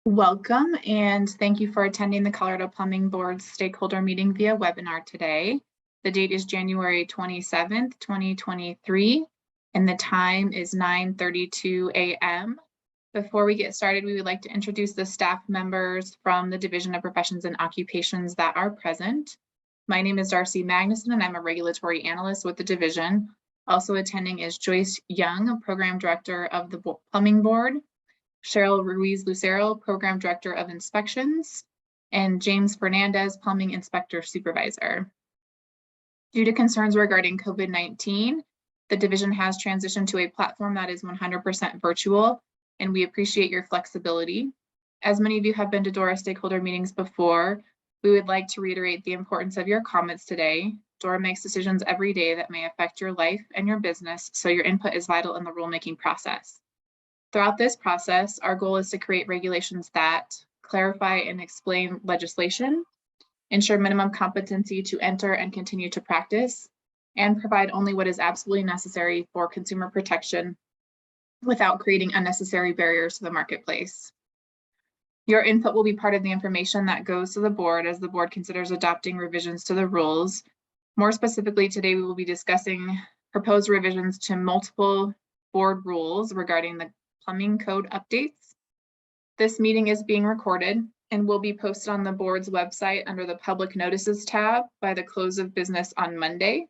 Welcome and thank you for attending the Colorado Plumbing Board's stakeholder meeting via webinar today. The date is January 27th, 2023, and the time is 9:32 a.m. Before we get started, we would like to introduce the staff members from the Division of Professions and Occupations that are present. My name is Darcy Magnuson, and I'm a regulatory analyst with the division. Also attending is Joyce Young, a program director of the Plumbing Board, Cheryl Ruiz Lucero, Program Director of Inspections, and James Fernandez, Plumbing Inspector Supervisor. Due to concerns regarding COVID-19, the division has transitioned to a platform that is 100% virtual, and we appreciate your flexibility. As many of you have been to DORA stakeholder meetings before, we would like to reiterate the importance of your comments today. DORA makes decisions every day that may affect your life and your business, so your input is vital in the rulemaking process. Throughout this process, our goal is to create regulations that clarify and explain legislation, ensure minimum competency to enter and continue to practice, and provide only what is absolutely necessary for consumer protection without creating unnecessary barriers to the marketplace. Your input will be part of the information that goes to the board as the board considers adopting revisions to the rules. More specifically, today we will be discussing proposed revisions to multiple board rules regarding the plumbing code updates. This meeting is being recorded and will be posted on the board's website under the Public Notices tab by the close of business on Monday.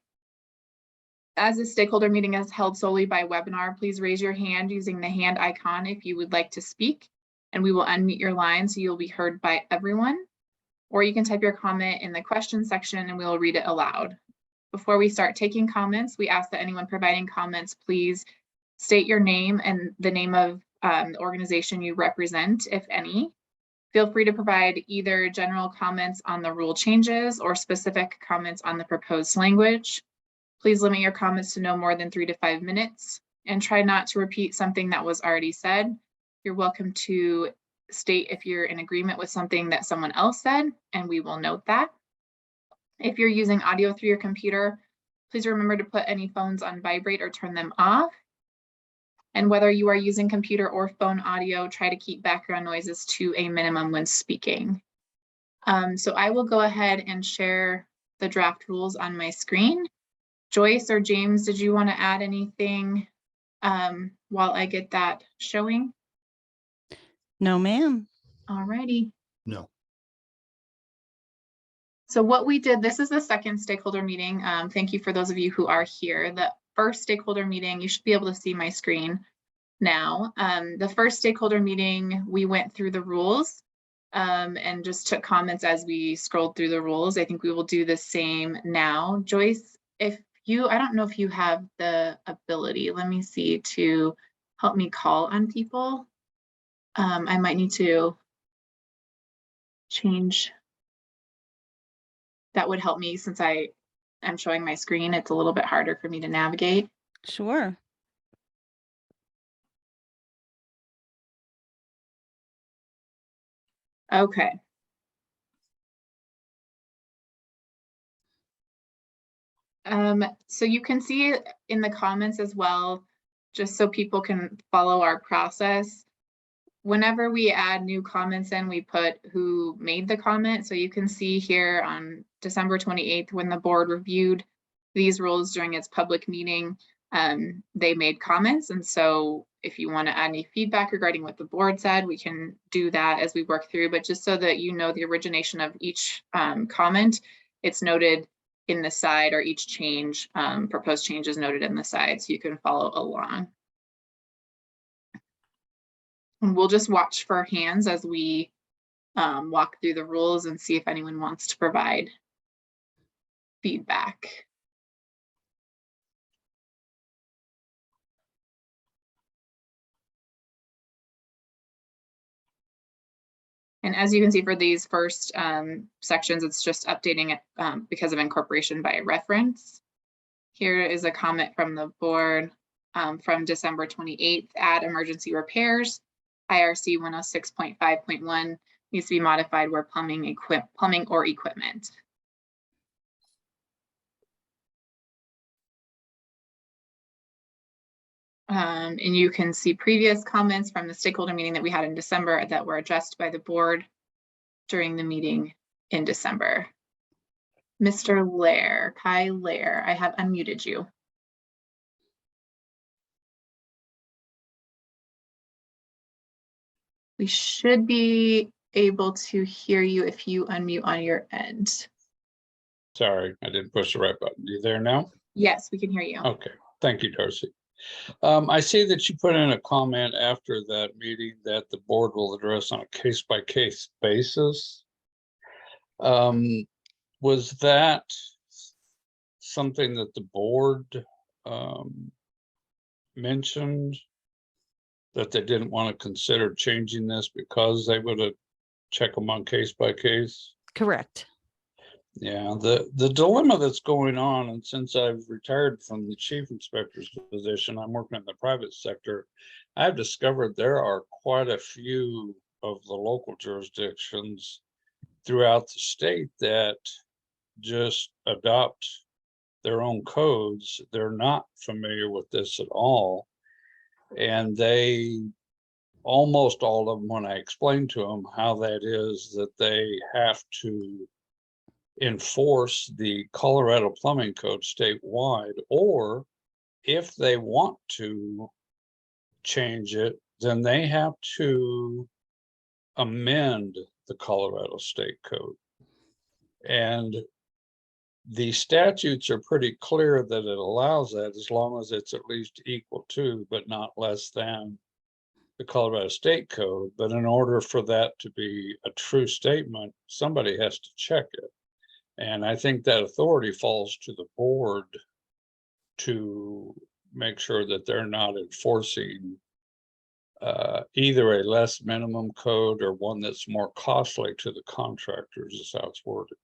As this stakeholder meeting is held solely by webinar, please raise your hand using the hand icon if you would like to speak, and we will unmute your line so you'll be heard by everyone. Or you can type your comment in the question section and we will read it aloud. Before we start taking comments, we ask that anyone providing comments please state your name and the name of the organization you represent, if any. Feel free to provide either general comments on the rule changes or specific comments on the proposed language. Please limit your comments to no more than 3 to 5 minutes and try not to repeat something that was already said. You're welcome to state if you're in agreement with something that someone else said, and we will note that. If you're using audio through your computer, please remember to put any phones on vibrate or turn them off. And whether you are using computer or phone audio, try to keep background noises to a minimum when speaking. So I will go ahead and share the draft rules on my screen. Joyce or James, did you want to add anything while I get that showing? No, ma'am. All righty. No. So what we did, this is the second stakeholder meeting. Thank you for those of you who are here. The first stakeholder meeting, you should be able to see my screen now. The first stakeholder meeting, we went through the rules and just took comments as we scrolled through the rules. I think we will do the same now. Joyce, if you, I don't know if you have the ability, let me see, to help me call on people. I might need to change. That would help me since I'm showing my screen. It's a little bit harder for me to navigate. Sure. Okay. So you can see it in the comments as well, just so people can follow our process. Whenever we add new comments in, we put who made the comment. So you can see here on December 28th, when the board reviewed these rules during its public meeting, they made comments. And so if you want to add any feedback regarding what the board said, we can do that as we work through. But just so that you know the origination of each comment, it's noted in the side, or each change, proposed change is noted in the side, so you can follow along. And we'll just watch for hands as we walk through the rules and see if anyone wants to provide feedback. And as you can see for these first sections, it's just updating it because of incorporation by reference. Here is a comment from the board from December 28th, add emergency repairs. IRC 106.5.1 needs to be modified where plumbing or equipment. And you can see previous comments from the stakeholder meeting that we had in December that were addressed by the board during the meeting in December. Mr. Lair, Kai Lair, I have unmuted you. We should be able to hear you if you unmute on your end. Sorry, I didn't push the right button. You there now? Yes, we can hear you. Okay, thank you, Darcy. I see that you put in a comment after that meeting that the board will address on a case-by-case basis. Was that something that the board mentioned, that they didn't want to consider changing this because they would have checked them on case by case? Correct. Yeah, the dilemma that's going on, and since I've retired from the chief inspector's position, I'm working in the private sector. I've discovered there are quite a few of the local jurisdictions throughout the state that just adopt their own codes. They're not familiar with this at all. And they, almost all of them, when I explain to them how that is, that they have to enforce the Colorado Plumbing Code statewide, or if they want to change it, then they have to amend the Colorado State Code. And the statutes are pretty clear that it allows that as long as it's at least equal to, but not less than, the Colorado State Code. But in order for that to be a true statement, somebody has to check it. And I think that authority falls to the board to make sure that they're not enforcing either a less minimum code or one that's more costly to the contractors, is how it's worded.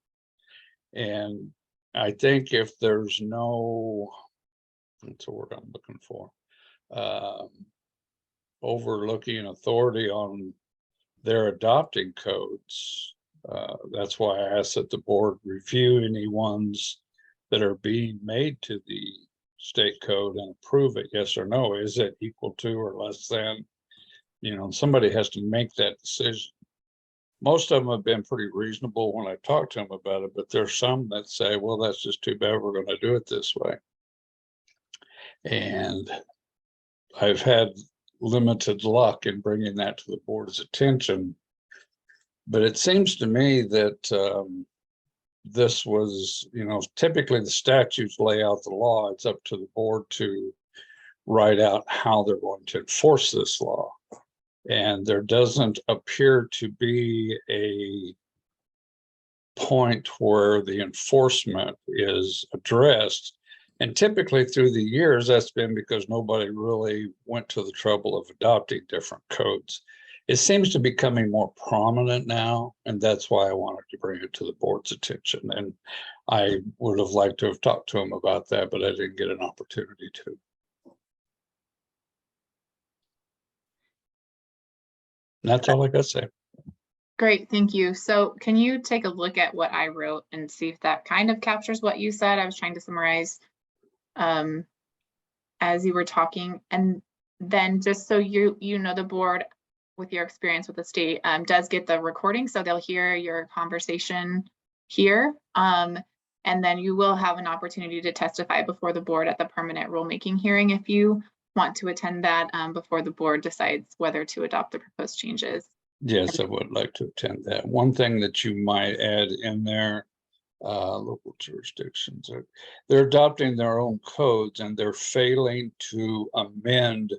And I think if there's no, that's the word I'm looking for, overlooking authority on their adopting codes, that's why I asked that the board review any ones that are being made to the state code and approve it, yes or no. Is it equal to or less than? You know, somebody has to make that decision. Most of them have been pretty reasonable when I talk to them about it, but there's some that say, well, that's just too bad, we're going to do it this way. And I've had limited luck in bringing that to the board's attention. But it seems to me that this was, you know, typically the statutes lay out the law. It's up to the board to write out how they're going to enforce this law. And there doesn't appear to be a point where the enforcement is addressed. And typically through the years, that's been because nobody really went to the trouble of adopting different codes. It seems to be becoming more prominent now, and that's why I wanted to bring it to the board's attention. And I would have liked to have talked to him about that, but I didn't get an opportunity to. And that's all I got to say. Great, thank you. So can you take a look at what I wrote and see if that kind of captures what you said? I was trying to summarize as you were talking. And then just so you know, the board, with your experience with the state, does get the recording, so they'll hear your conversation here. And then you will have an opportunity to testify before the board at the permanent rulemaking hearing if you want to attend that before the board decides whether to adopt the proposed changes. Yes, I would like to attend that. One thing that you might add in there, local jurisdictions, they're adopting their own codes and they're failing to amend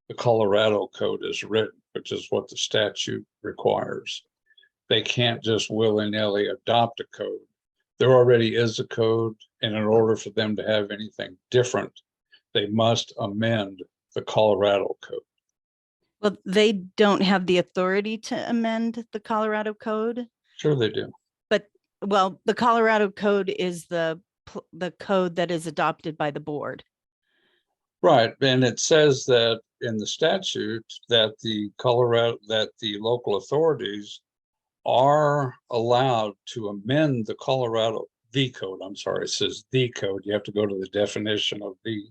the Colorado code as written, which is what the statute requires. They can't just willy-nilly adopt a code. There already is a code, and in order for them to have anything different, they must amend the Colorado code. Well, they don't have the authority to amend the Colorado code, Sure they do. but well, the Colorado code is the code that is adopted by the board. Right, and it says that in the statute that the local authorities are allowed to amend the Colorado, the code, I'm sorry, it says the code. You have to go to the definition of the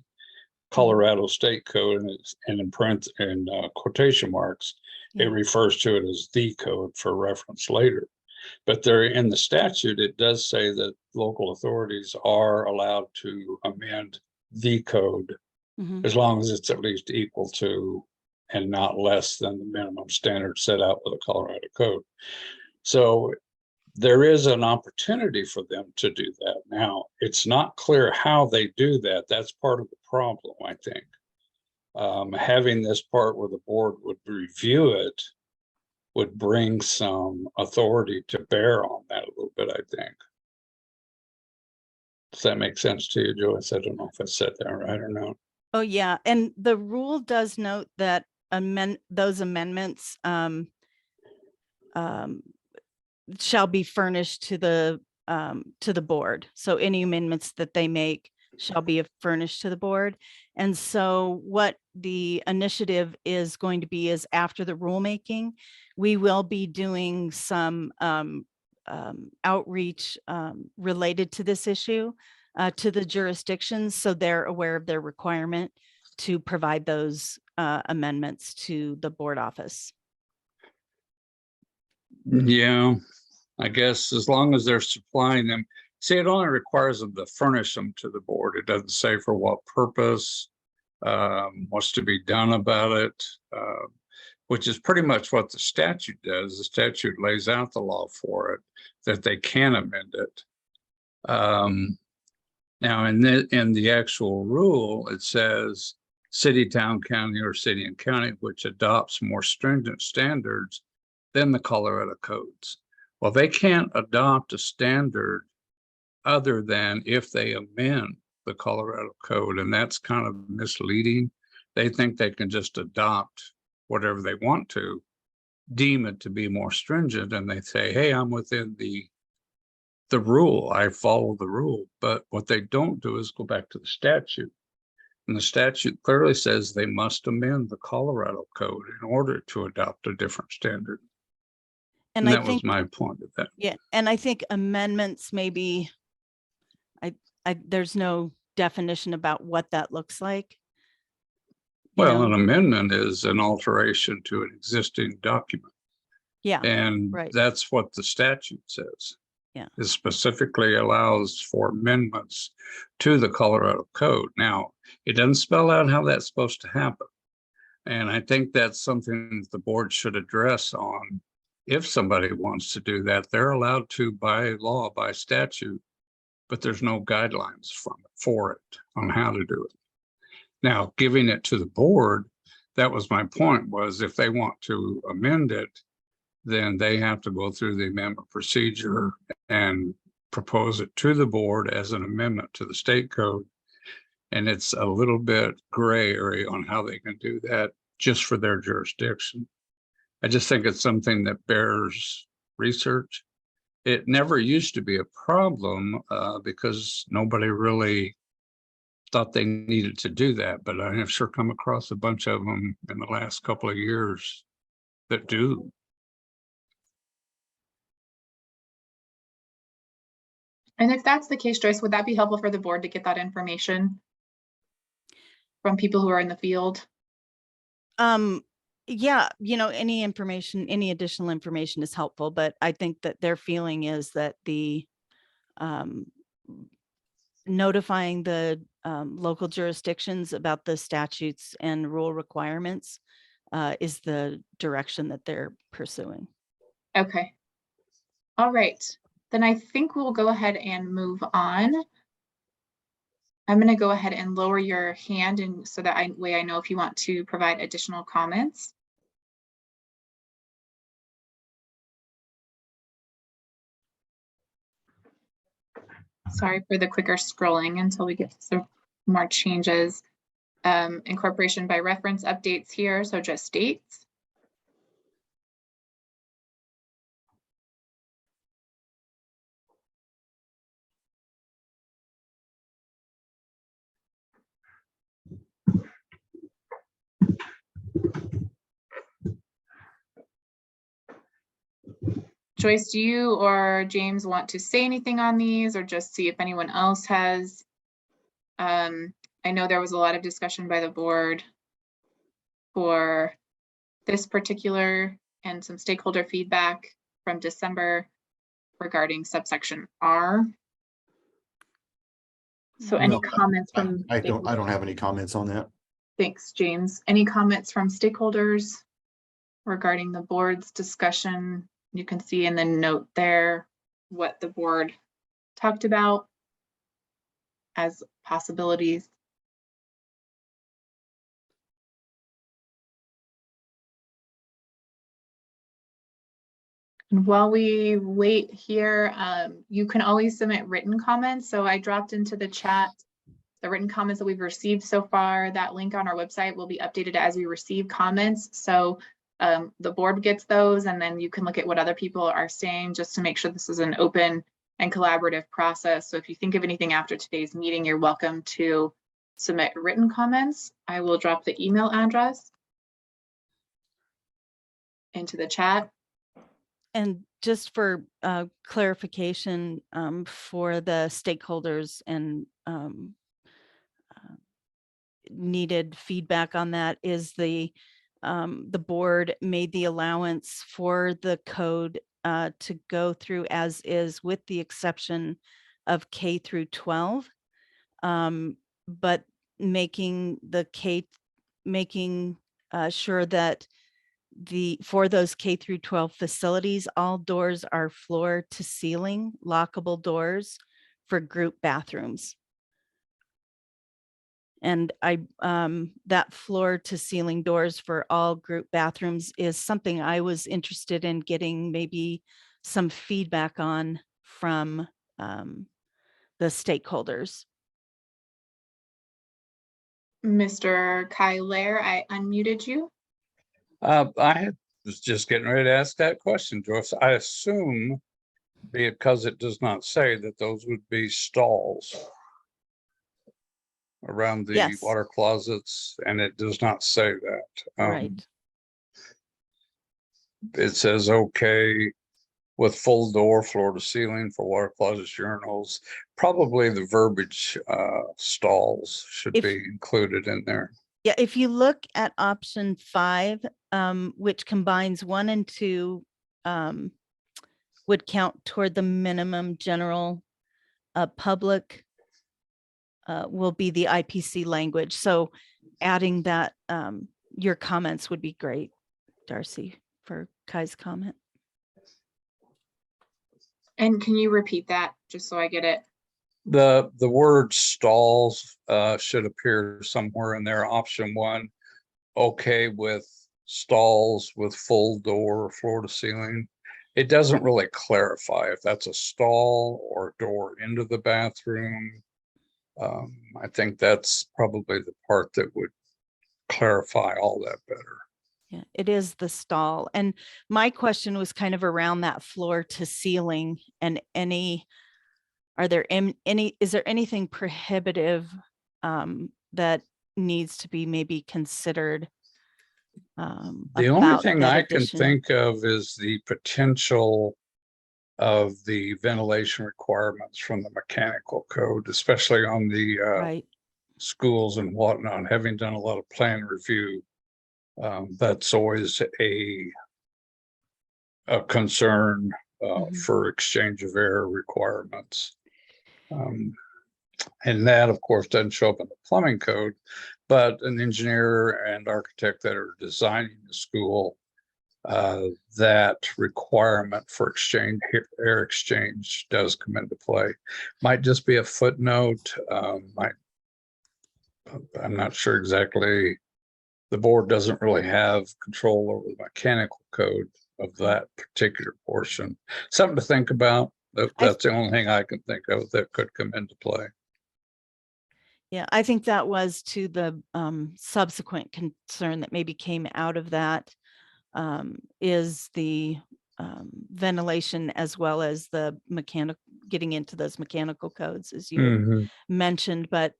Colorado State Code, and in print and quotation marks, Yeah. it refers to it as the code for reference later. But there in the statute, it does say that local authorities are allowed to amend the code Mhm. as long as it's at least equal to and not less than the minimum standard set out by the Colorado Code. So there is an opportunity for them to do that. Now, it's not clear how they do that. That's part of the problem, I think. Having this part where the board would review it would bring some authority to bear on that a little bit, I think. Does that make sense to you, Joyce? I don't know if I said that right or not. Oh, yeah. And the rule does note that those amendments shall be furnished to the board. So any amendments that they make shall be furnished to the board. And so what the initiative is going to be is after the rulemaking, we will be doing some outreach related to this issue to the jurisdictions, so they're aware of their requirement to provide those amendments to the board office. Yeah, I guess as long as they're supplying them. See, it only requires them to furnish them to the board. It doesn't say for what purpose, what's to be done about it, which is pretty much what the statute does. The statute lays out the law for it, that they can amend it. Now, in the actual rule, it says city, town, county, or city and county, which adopts more stringent standards than the Colorado codes. Well, they can't adopt a standard other than if they amend the Colorado code, and that's kind of misleading. They think they can just adopt whatever they want to, deem it to be more stringent, and they say, hey, I'm within the rule, I follow the rule. But what they don't do is go back to the statute. And the statute clearly says they must amend the Colorado code in order to adopt a different standard. And I that think, was my point of that. yeah, and I think amendments maybe, there's no definition about what that looks like. Well, an amendment is an alteration to an existing document. Yeah, and right. That's what the statute says. Yeah. It specifically allows for amendments to the Colorado code. Now, it doesn't spell out how that's supposed to happen. And I think that's something that the board should address on. If somebody wants to do that, they're allowed to by law, by statute, but there's no guidelines for it on how to do it. Now, giving it to the board, that was my point, was if they want to amend it, then they have to go through the amendment procedure and propose it to the board as an amendment to the state code. And it's a little bit gray area on how they can do that just for their jurisdiction. I just think it's something that bears research. It never used to be a problem because nobody really thought they needed to do that. But I have sure come across a bunch of them in the last couple of years that do. And if that's the case, Joyce, would that be helpful for the board to get that information from people who are in the field? Yeah, any information, any additional information is helpful, but I think that their feeling is that the notifying the local jurisdictions about the statutes and rule requirements is the direction that they're pursuing. Okay. All right. Then I think we'll go ahead and move on. I'm going to go ahead and lower your hand, and so that way I know if you want to provide additional comments. Sorry for the quicker scrolling until we get to some more changes. Incorporation by reference updates here, so just dates. Joyce, do you or James want to say anything on these, or just see if anyone else has I know there was a lot of discussion by the board for this particular and some stakeholder feedback from December regarding subsection R. So any No, comments from? I don't have any comments on that. Thanks, James. Any comments from stakeholders regarding the board's discussion? You can see in the note there what the board talked about as possibilities. And while we wait here, you can always submit written comments. So I dropped into the chat the written comments that we've received so far. That link on our website will be updated as we receive comments. So the board gets those, and then you can look at what other people are saying just to make sure this is an open and collaborative process. So if you think of anything after today's meeting, you're welcome to submit written comments. I will drop the email address into the chat. And just for clarification for the stakeholders and needed feedback on that is the board made the allowance for the code to go through as is, with the exception of K through 12, but making sure that for those K through 12 facilities, all doors are floor to ceiling lockable doors for group bathrooms. And that floor to ceiling doors for all group bathrooms is something I was interested in getting maybe some feedback on from the stakeholders. Mr. Kyler, I unmuted you. Was just getting ready to ask that question, Joyce. I assume, because it does not say, that those would be stalls around the Yes. water closets, and it does not say that. Right. It says okay with full door, floor to ceiling for water closets, urinals. Probably the verbiage stalls should be included in there. Yeah, if you look at option 5, which combines 1 and 2, would count toward the minimum general public will be the IPC language. So adding that, your comments would be great, Darcy, for Kai's comment. And can you repeat that just so I get it? The word stalls should appear somewhere in there. Option 1, okay with stalls with full door, floor to ceiling. It doesn't really clarify if that's a stall or a door into the bathroom. I think that's probably the part that would clarify all that better. Yeah, it is the stall. And my question was kind of around that floor to ceiling, and is there anything prohibitive that needs to be maybe considered? The only thing I can think of is the potential of the ventilation requirements from the mechanical code, especially on the right. schools and whatnot. Having done a lot of plan review, that's always a concern for exchange of air requirements. And that, of course, doesn't show up in the plumbing code, but an engineer and architect that are designing the school, that requirement for air exchange does come into play. Might just be a footnote. I'm not sure exactly. The board doesn't really have control over the mechanical code of that particular portion. Something to think about. That's the only thing I can think of that could come into play. Yeah, I think that was to the subsequent concern that maybe came out of that, is the ventilation, as well as the getting into those mechanical codes, as you mentioned. But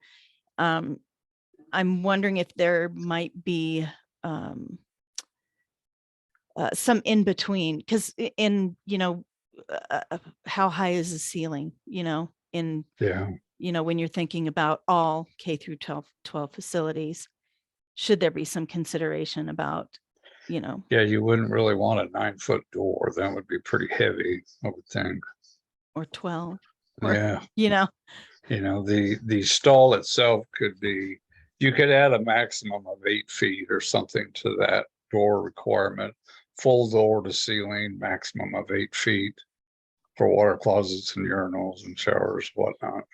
I'm wondering if there might be some in between, because how high is the ceiling, in yeah, when you're thinking about all K through 12 facilities, should there be some consideration about, Yeah, you wouldn't really want a 9-foot door. That would be pretty heavy, I would think. or 12, or, Yeah. The stall itself could be, you could add a maximum of 8 feet or something to that door requirement. Full door to ceiling, maximum of 8 feet for water closets and urinals and showers, whatnot.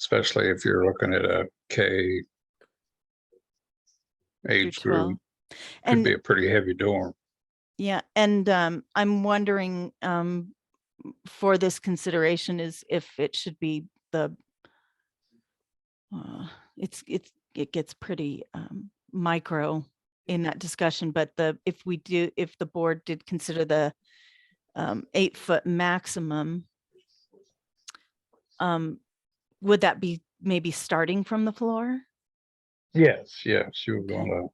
Especially if you're looking at a K age through 12. group, could And be a pretty heavy door. yeah, and I'm wondering for this consideration is if it should be the it gets pretty micro in that discussion, but if the board did consider the 8-foot maximum, would that be maybe starting from the floor? Yes, you would want to,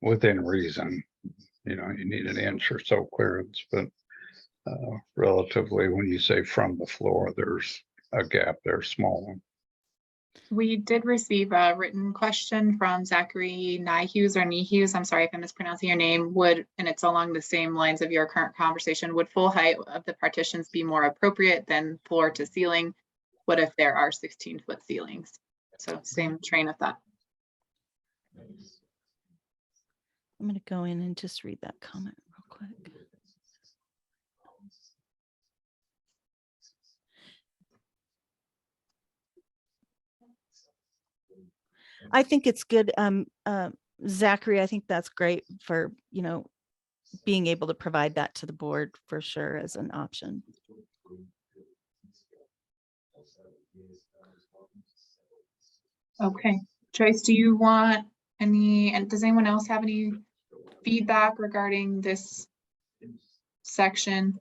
within reason, you need an inch or so clearance, but relatively, when you say from the floor, there's a gap there, small one. We did receive a written question from Zachary Nihughes. I'm sorry if I'm mispronouncing your name. And it's along the same lines of your current conversation. Would full height of the partitions be more appropriate than floor to ceiling? What if there are 16-foot ceilings? So same train of thought. I'm going to go in and just read that comment real quick. I think it's good. Zachary, I think that's great for, being able to provide that to the board for sure as an option. Okay, Joyce, do you want and does anyone else have any feedback regarding this section?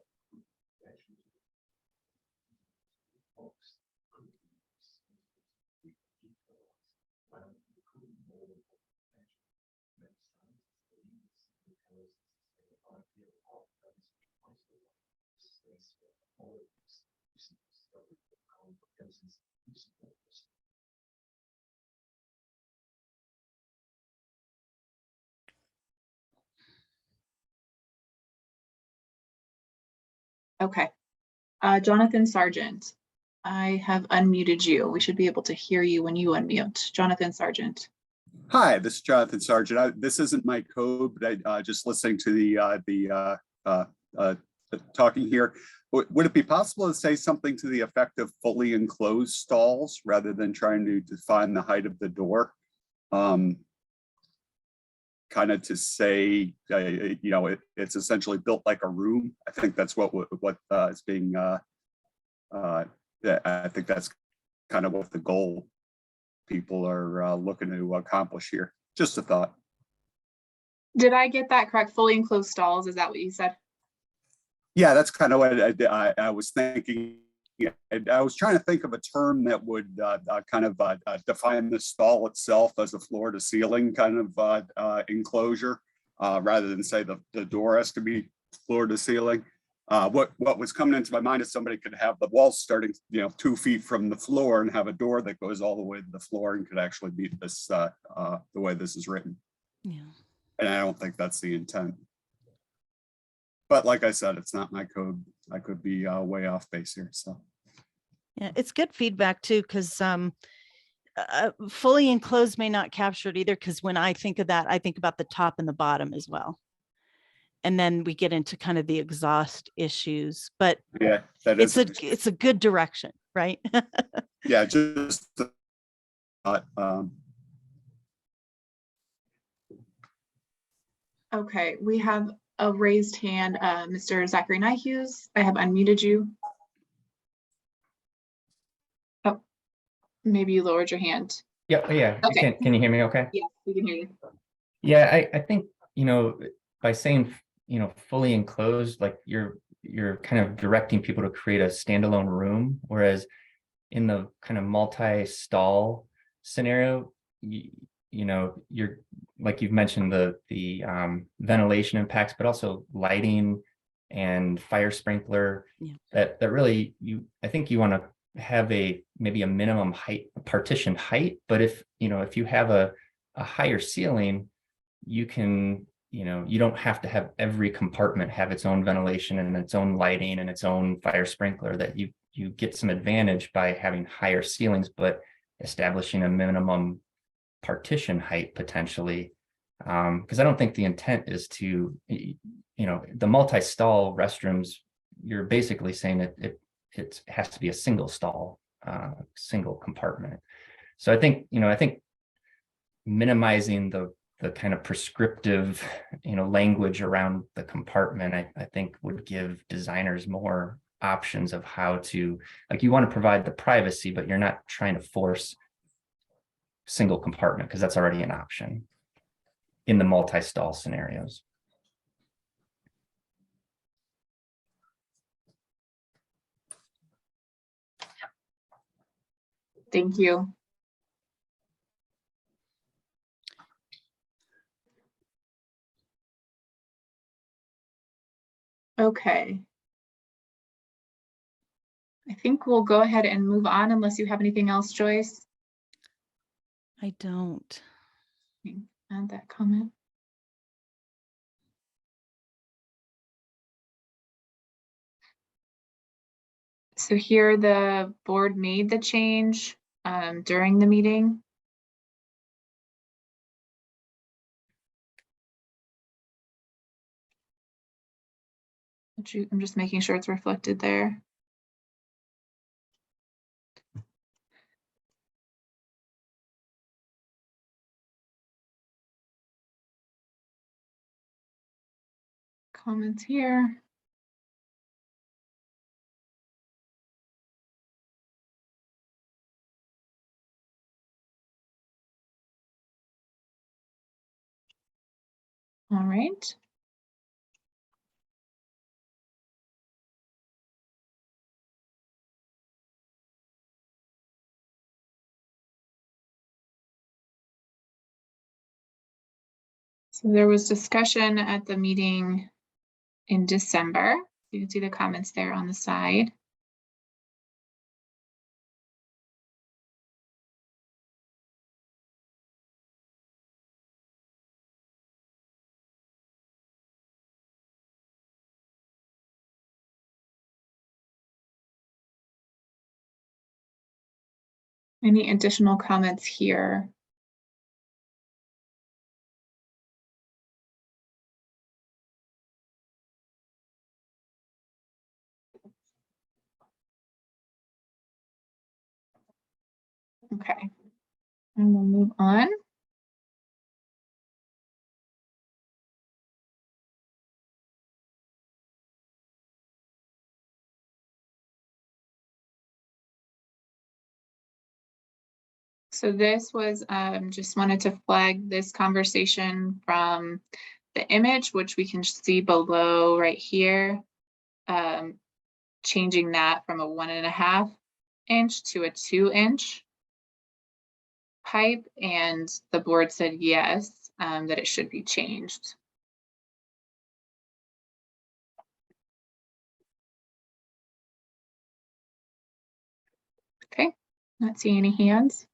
Okay. Jonathan Sargent, I have unmuted you. We should be able to hear you when you unmute. Jonathan Sargent. Hi, this is Jonathan Sargent. This isn't my code, but I just listening to the talking here. Would it be possible to say something to the effect of fully enclosed stalls rather than trying to define the height of the door? Kind of to say, it's essentially built like a room. I think that's what is being. I think that's kind of what the goal people are looking to accomplish here. Just a thought. Did I get that correct? Fully enclosed stalls, is that what you said? Yeah, that's kind of what I was thinking. I was trying to think of a term that would kind of define the stall itself as a floor to ceiling kind of enclosure, rather than say the door has to be floor to ceiling. What was coming into my mind is somebody could have the walls starting 2 feet from the floor and have a door that goes all the way to the floor and could actually meet this the way this is written. Yeah. And I don't think that's the intent. But like I said, it's not my code. I could be way off base here. So Yeah, it's good feedback too, because fully enclosed may not capture it either, because when I think of that, I think about the top and the bottom as well. And then we get into kind of the exhaust issues, but yeah, it's a good direction, right? Yeah, just Okay, we have a raised hand, Mr. Zachary Nihughes. I have unmuted you. Oh, maybe you lowered your hand. Yeah. Okay. Can you hear me okay? Yes, we can hear you. Yeah, I think, by saying, fully enclosed, like you're kind of directing people to create a standalone room, whereas in the kind of multi-stall scenario, you're, like you've mentioned, the ventilation impacts, but also lighting and fire sprinkler. Yeah. That really I think you want to have maybe a minimum height, partition height, but if you have a higher ceiling, you can, you don't have to have every compartment have its own ventilation and its own lighting and its own fire sprinkler. That you get some advantage by having higher ceilings, but establishing a minimum partition height potentially. Because I don't think the intent is to, the multi-stall restrooms, you're basically saying that it has to be a single stall, single compartment. So I think minimizing the kind of prescriptive, language around the compartment, I think would give designers more options of how to, like, you want to provide the privacy, but you're not trying to force single compartment because that's already an option in the multi-stall scenarios. Thank you. Okay. I think we'll go ahead and move on unless you have anything else, Joyce. I don't. Add that comment. So here the board made the change during the meeting. I'm just making sure it's reflected there. Comments here. All right. So there was discussion at the meeting in December. You can see the comments there on the side. Any additional comments here? Okay, and we'll move on. So this was just wanted to flag this conversation from the image, which we can see below right here. Changing that from a 1.5 inch to a 2-inch pipe, and the board said yes, that it should be changed. Okay, not seeing any hands.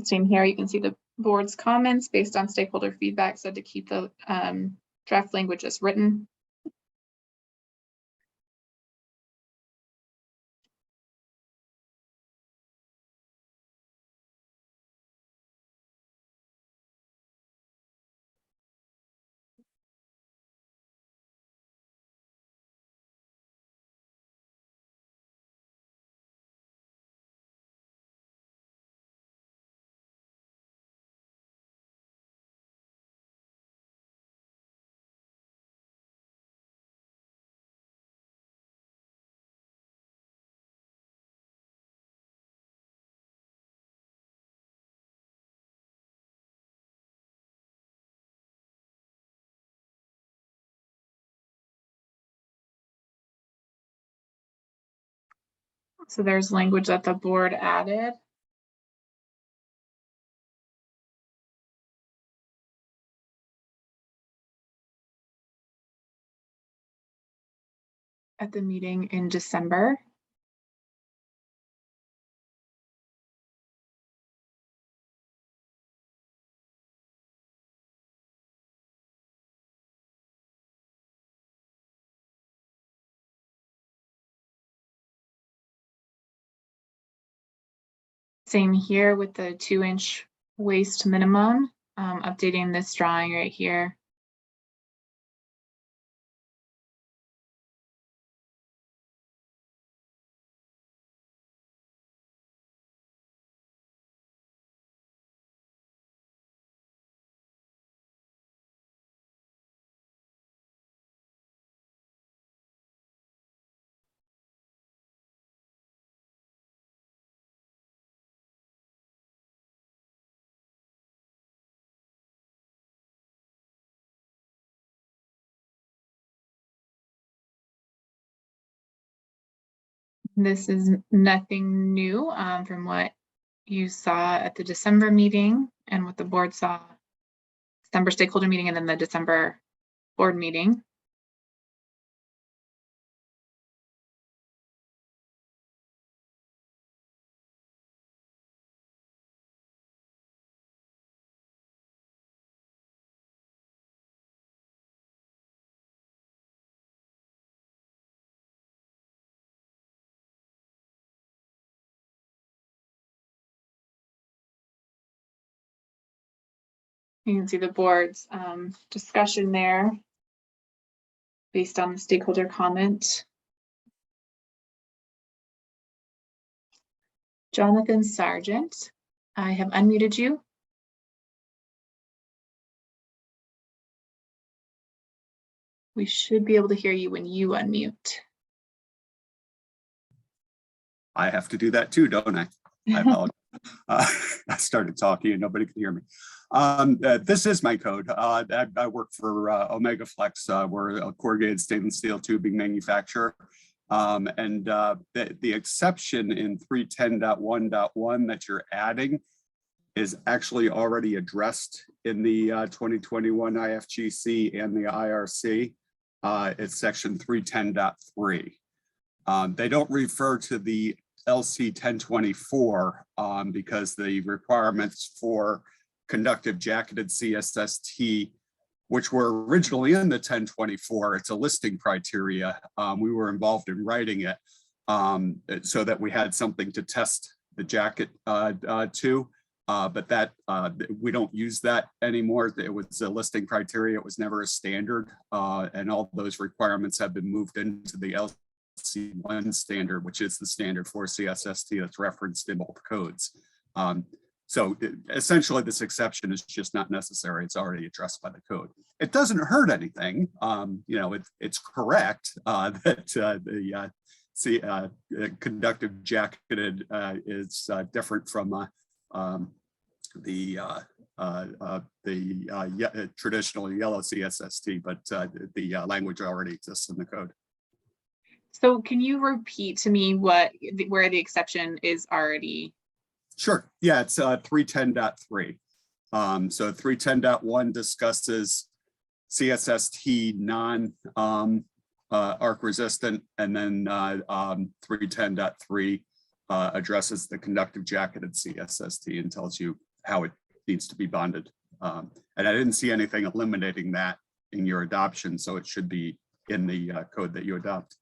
Same here, you can see the board's comments based on stakeholder feedback said to keep the draft language as written. So there's language that the board added. At the meeting in December. Same here with the 2-inch waist minimum, updating this drawing right here. This is nothing new from what you saw at the December meeting and what the board saw. December stakeholder meeting and then the December board meeting. You can see the board's discussion there based on the stakeholder comment. Jonathan Sargent, I have unmuted you. We should be able to hear you when you unmute. I have to do that too, don't I? I apologize. I started talking and nobody could hear me. This is my code. I work for Omega Flex. We're a corrugated stainless steel tubing manufacturer. The exception in 310.1.1 that you're adding is actually already addressed in the 2021 IFGC and the IRC. It's section 310.3. They don't refer to the LC 1024 because the requirements for conductive jacketed CSST, which were originally in the 1024, it's a listing criteria. We were involved in writing it so that we had something to test the jacket to, but that we don't use that anymore. It was a listing criteria. It was never a standard, and all those requirements have been moved into the LC1 standard, which is the standard for CSST that's referenced in both codes. So essentially this exception is just not necessary. It's already addressed by the code. It doesn't hurt anything. It's correct that the conductive jacketed is different from the traditional yellow CSST, but the language already exists in the code. So can you repeat to me where the exception is already? Sure. Yeah, it's 310.3. So 310.1 discusses CSST non arc resistant, and then 310.3 addresses the conductive jacketed CSST and tells you how it needs to be bonded. And I didn't see anything eliminating that in your adoption, so it should be in the code that you adopt.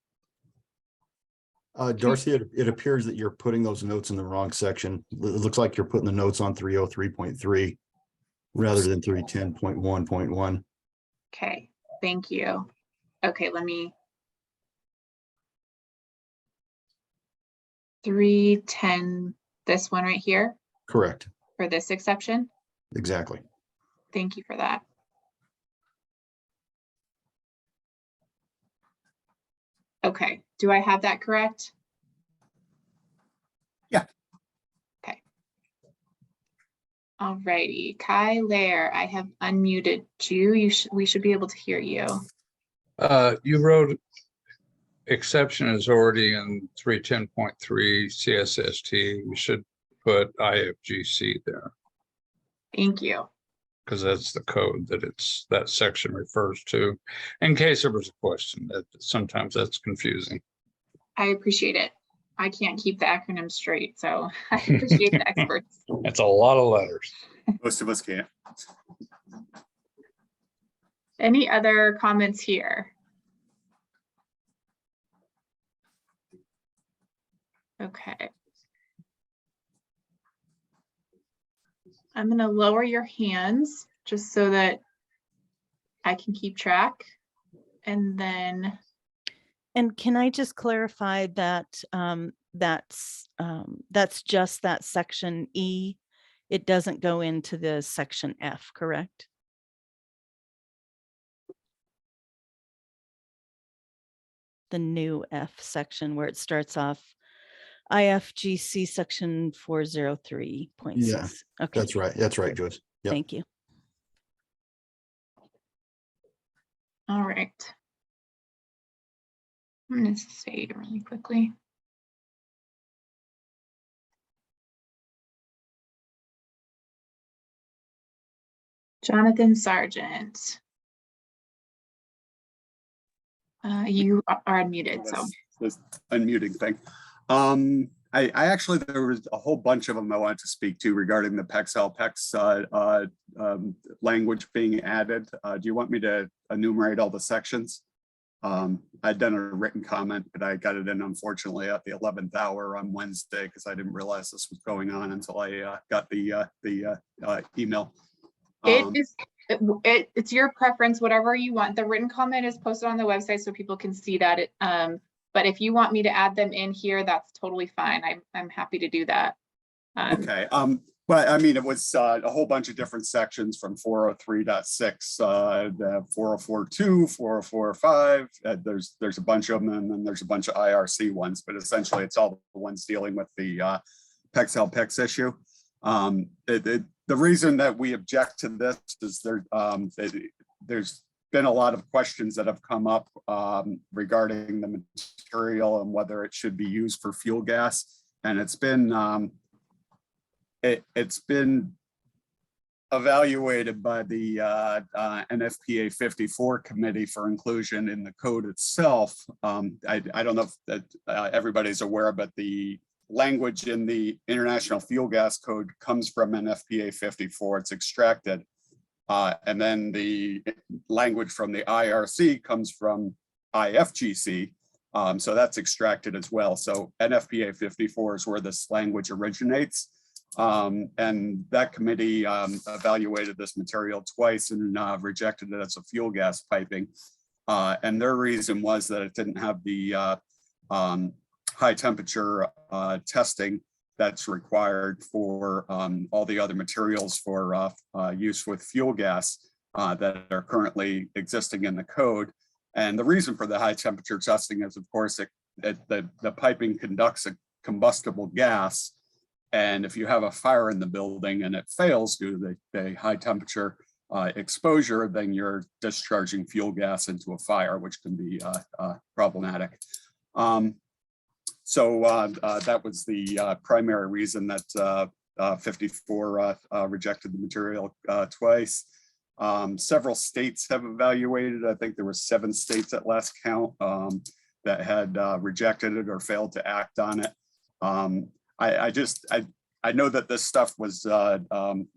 Darcy, it appears that you're putting those notes in the wrong section. It looks like you're putting the notes on 303.3 rather than 310.1.1. Okay, thank you. Okay, let me. 310, this one right here Correct. for this exception. Exactly. Thank you for that. Okay, do I have that correct? Yeah. Okay. All righty, Kai Lair, I have unmuted you. We should be able to hear you. You wrote exception is already in 310.3 CSST. We should put IFGC there Thank you. because that's the code that section refers to. In case there was a question, that sometimes that's confusing. I appreciate it. I can't keep the acronym straight, so I appreciate the experts. That's a lot of letters. Most of us can't. Any other comments here? Okay. I'm going to lower your hands just so that I can keep track. And then, And can I just clarify that that's just that section E? It doesn't go into the section F, correct? The new F section where it starts off IFGC section 403.6. Yeah, Okay, That's right. That's right, Joyce. Yep. thank you. all right. I'm going to say it really quickly. Jonathan Sargent. You are unmuted, so. This unmuting thing. I actually, there was a whole bunch of them I wanted to speak to regarding the PEX language being added. Do you want me to enumerate all the sections? I'd done a written comment, but I got it in unfortunately at the 11th hour on Wednesday because I didn't realize this was going on until I got the email. It's your preference, whatever you want. The written comment is posted on the website so people can see that. But if you want me to add them in here, that's totally fine. I'm happy to do that. Okay. But I mean, it was a whole bunch of different sections from 403.6, 404.2, 404.5. There's a bunch of them, and then there's a bunch of IRC ones. But essentially, it's all the ones dealing with the PEX issue. The reason that we object to this is there's been a lot of questions that have come up regarding the material and whether it should be used for fuel gas, and it's been evaluated by the NFPA 54 committee for inclusion in the code itself. I don't know if that everybody's aware, but the language in the International Fuel Gas Code comes from NFPA 54. It's extracted. And then the language from the IRC comes from IFGC. So that's extracted as well. So NFPA 54 is where this language originates. And that committee evaluated this material twice and rejected it as a fuel gas piping. And their reason was that it didn't have the high temperature testing that's required for all the other materials for use with fuel gas that are currently existing in the code. And the reason for the high temperature testing is, of course, the piping conducts a combustible gas. And if you have a fire in the building and it fails due to the high temperature exposure, then you're discharging fuel gas into a fire, which can be problematic. So that was the primary reason that 54 rejected the material twice. Several states have evaluated. I think there were 7 states at last count that had rejected it or failed to act on it. I know that this stuff was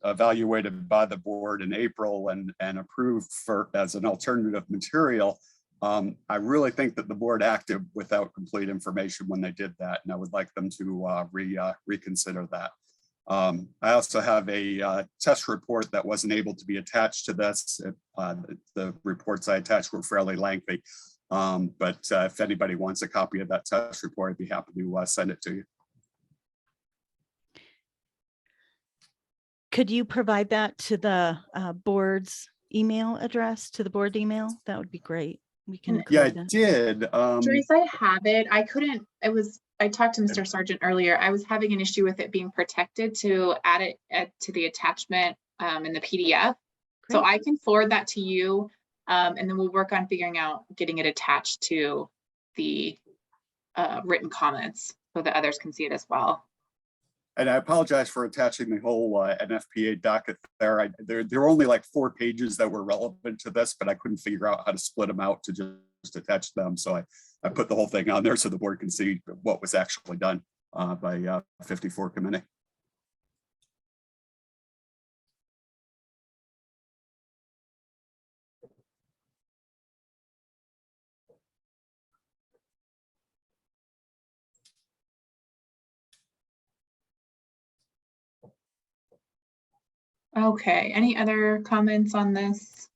evaluated by the board in April and approved as an alternative material. I really think that the board acted without complete information when they did that, and I would like them to reconsider that. I also have a test report that wasn't able to be attached to this. The reports I attached were fairly lengthy, but if anybody wants a copy of that test report, I'd be happy to send it to you. Could you provide that to the board's email address, to the board email? That would be great. We can. Yeah, I include that. did. Joyce, I have it. I couldn't, I talked to Mr. Sargent earlier. I was having an issue with it being protected to add it to the attachment in the PDF. So I can forward that to you and then we'll work on figuring out getting it attached to the written comments so that others can see it as well. And I apologize for attaching the whole NFPA docket there. There were only like 4 pages that were relevant to this, but I couldn't figure out how to split them out to just attach them. So I put the whole thing on there so the board can see what was actually done by 54 committee. Okay, any other comments on this?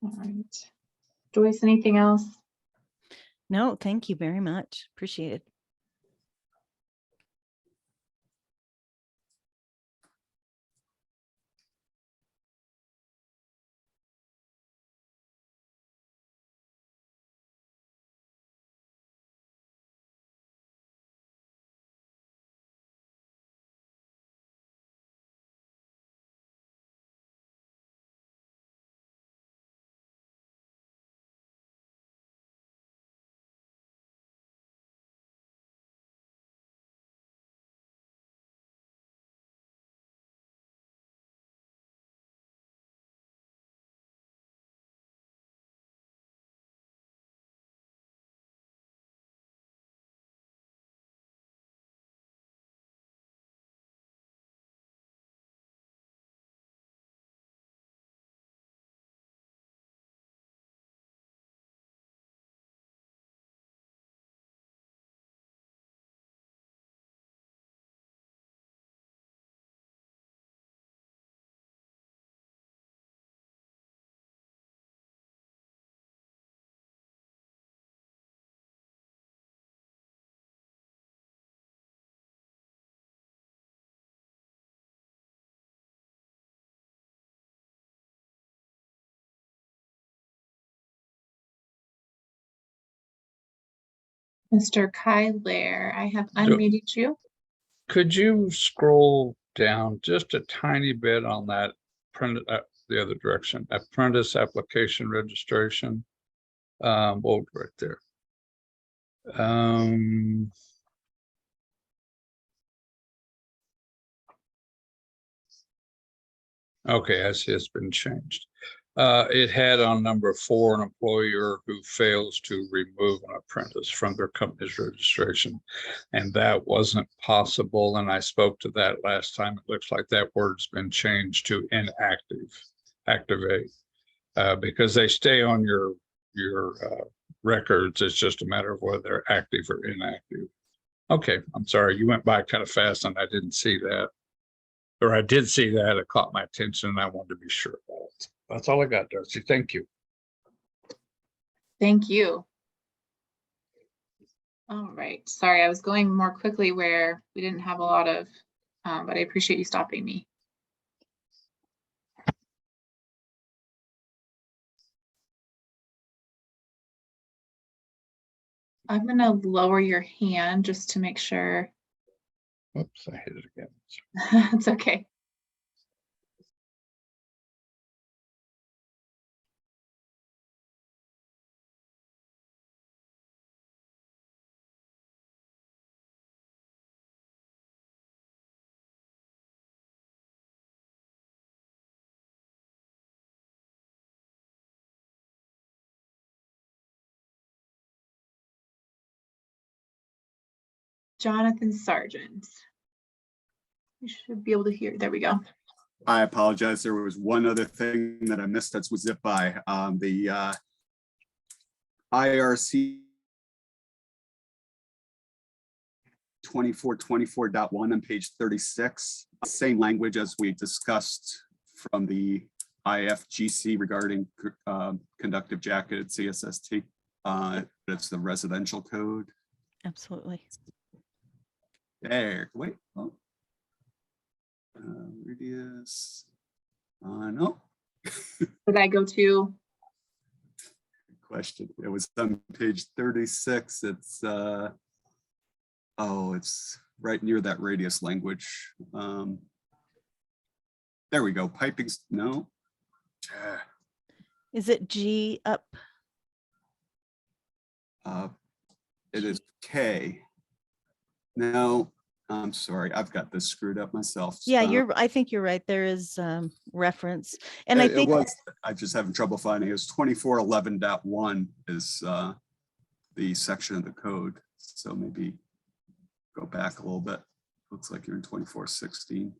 All right. Joyce, anything else? No, thank you very much. Appreciate it. Mr. Kyler, I have unmuted you. Could you scroll down just a tiny bit on that the other direction, apprentice application registration? Right there. Okay, I see it's been changed. It had on number 4 an employer who fails to remove an apprentice from their company's registration, and that wasn't possible. And I spoke to that last time. It looks like that word's been changed to activate, because they stay on your records. It's just a matter of whether they're active or inactive. Okay, I'm sorry. You went by kind of fast, and I didn't see that. Or I did see that, it caught my attention, and I wanted to be sure about it. That's all I got, Darcy. Thank you. Thank you. All right. Sorry, I was going more quickly where we didn't have a lot of, but I appreciate you stopping me. I'm going to lower your hand just to make sure. Oops, I hit it again. It's okay. Jonathan Sargent. You should be able to hear. There we go. I apologize. There was one other thing that I missed that was zipped by. The IRC 2424.1 on page 36, same language as we discussed from the IFGC regarding conductive jacket at CSST. It's the residential code. Absolutely. There, wait. Oh. Radius. No. Did I go to? Question. It was on page 36. It's oh, it's right near that radius language. There we go. Piping, no. Is it G up? It is K. No, I'm sorry. I've got this screwed up myself. Yeah, I think you're right. There is reference. And I It think was, I'm just having trouble finding it. It's 2411.1 is the section of the code. So maybe go back a little bit. Looks like you're in 2416.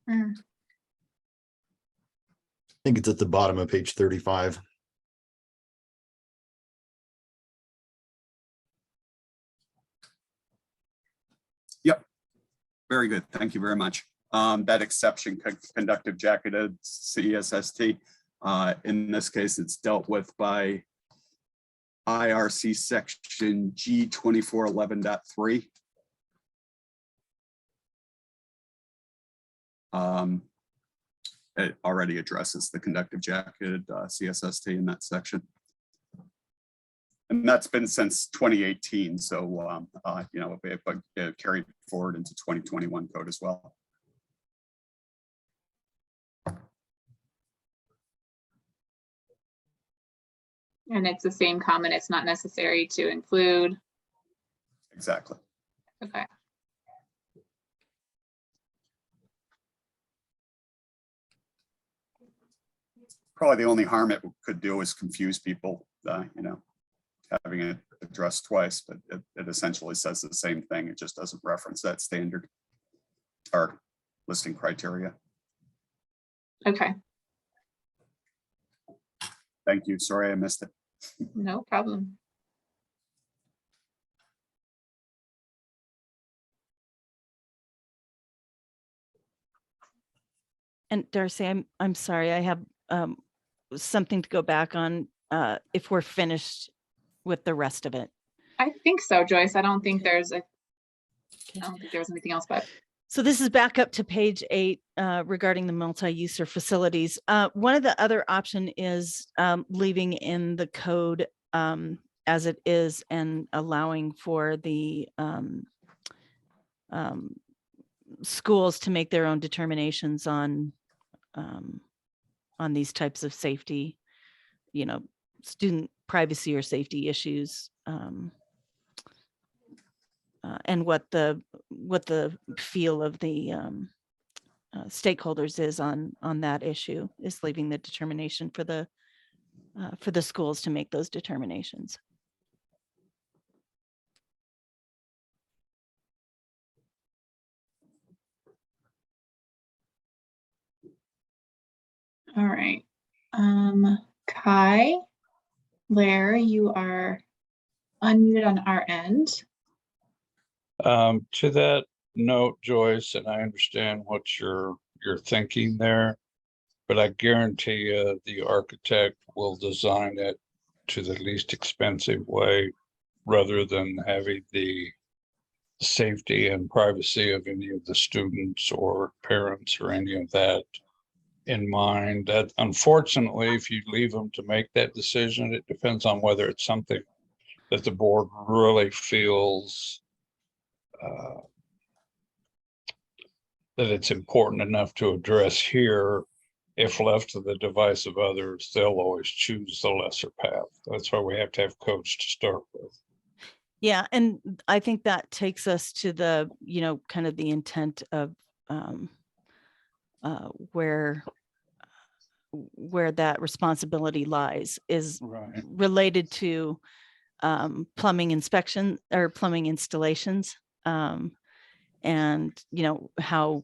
Mm, I think it's at the bottom of page 35. Yep. Very good. Thank you very much. That exception, conductive jacketed CSST, in this case, it's dealt with by IRC section G 2411.3. It already addresses the conductive jacketed CSST in that section. And that's been since 2018. So, you know, it carried forward into 2021 code as well. and it's the same comment. It's not necessary to include. Exactly. Okay. Probably the only harm it could do is confuse people, you know, having it addressed twice, but it essentially says the same thing. It just doesn't reference that standard or listing criteria. Okay, Thank you. Sorry, I missed it. no problem. And Darcy, I'm sorry, I have something to go back on if we're finished with the rest of it. I think so, Joyce. I don't think there's anything else, but So this is back up to page 8 regarding the multi-user facilities. One of the other option is leaving in the code as it is and allowing for the schools to make their own determinations on these types of safety, you know, student privacy or safety issues, and what the feel of the stakeholders is on that issue, is leaving the determination for the schools to make those determinations. all right. Kai, Larry, you are unmuted on our end. To that note, Joyce, and I understand what you're thinking there, but I guarantee you the architect will design it to the least expensive way rather than having the safety and privacy of any of the students or parents or any of that in mind. That unfortunately, if you leave them to make that decision, it depends on whether it's something that the board really feels that it's important enough to address here. If left to the device of others, they'll always choose the lesser path. That's why we have to have codes to start with. Yeah, and I think that takes us to the, you know, kind of the intent of where that responsibility lies is Right. related to plumbing inspection or plumbing installations, and you know how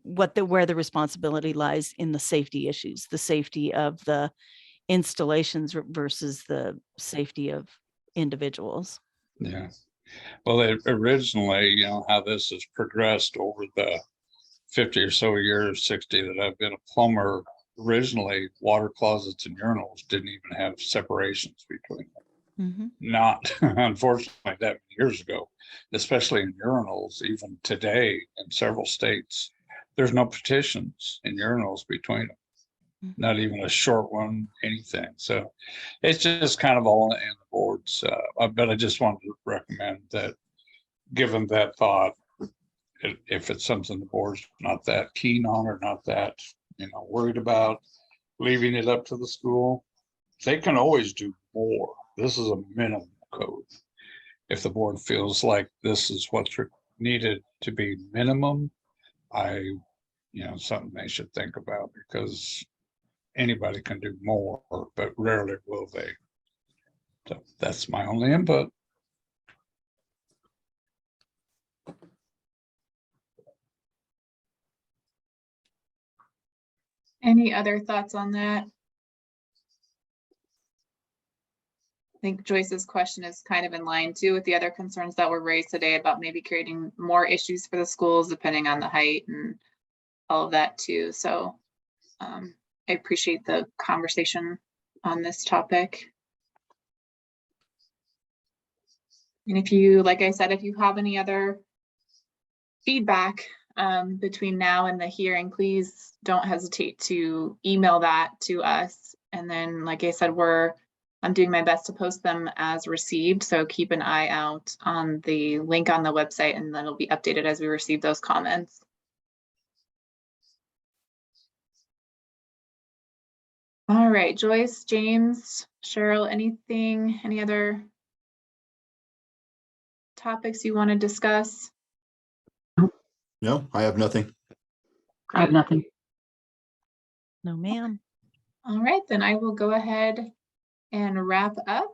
where the responsibility lies in the safety issues, the safety of the installations versus the safety of individuals. Yeah. Well, originally, you know, how this has progressed over the 50 or so years, 60 that I've been a plumber, originally water closets and urinals didn't even have separations between them. Mm-hmm. Not unfortunately that many years ago, especially in urinals, even today in several states, there's no partitions in urinals between them. not even a short one, anything. So it's just kind of all in the boards. But I just wanted to recommend that, given that thought, if it's something the board's not that keen on or not that, worried about, leaving it up to the school, they can always do more. This is a minimum code. If the board feels like this is what's needed to be minimum, something they should think about, because anybody can do more, but rarely will they. So that's my only input. Any other thoughts on that? I think Joyce's question is kind of in line too with the other concerns that were raised today about maybe creating more issues for the schools depending on the height and all of that too. So I appreciate the conversation on this topic. And if you, like I said, if you have any other feedback between now and the hearing, please don't hesitate to email that to us. And then, like I said, I'm doing my best to post them as received. So keep an eye out on the link on the website, and then it'll be updated as we receive those comments. All right, Joyce, James, Cheryl, any other topics you want to discuss? No, I have nothing. I have nothing. No, ma'am. All right, then I will go ahead and wrap up.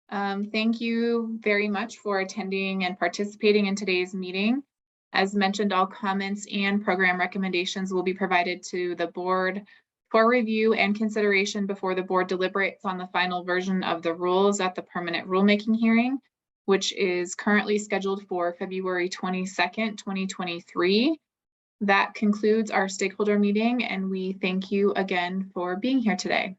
Thank you very much for attending and participating in today's meeting. As mentioned, all comments and program recommendations will be provided to the board for review and consideration before the board deliberates on the final version of the rules at the permanent rulemaking hearing, which is currently scheduled for February 22nd, 2023. That concludes our stakeholder meeting, and we thank you again for being here today.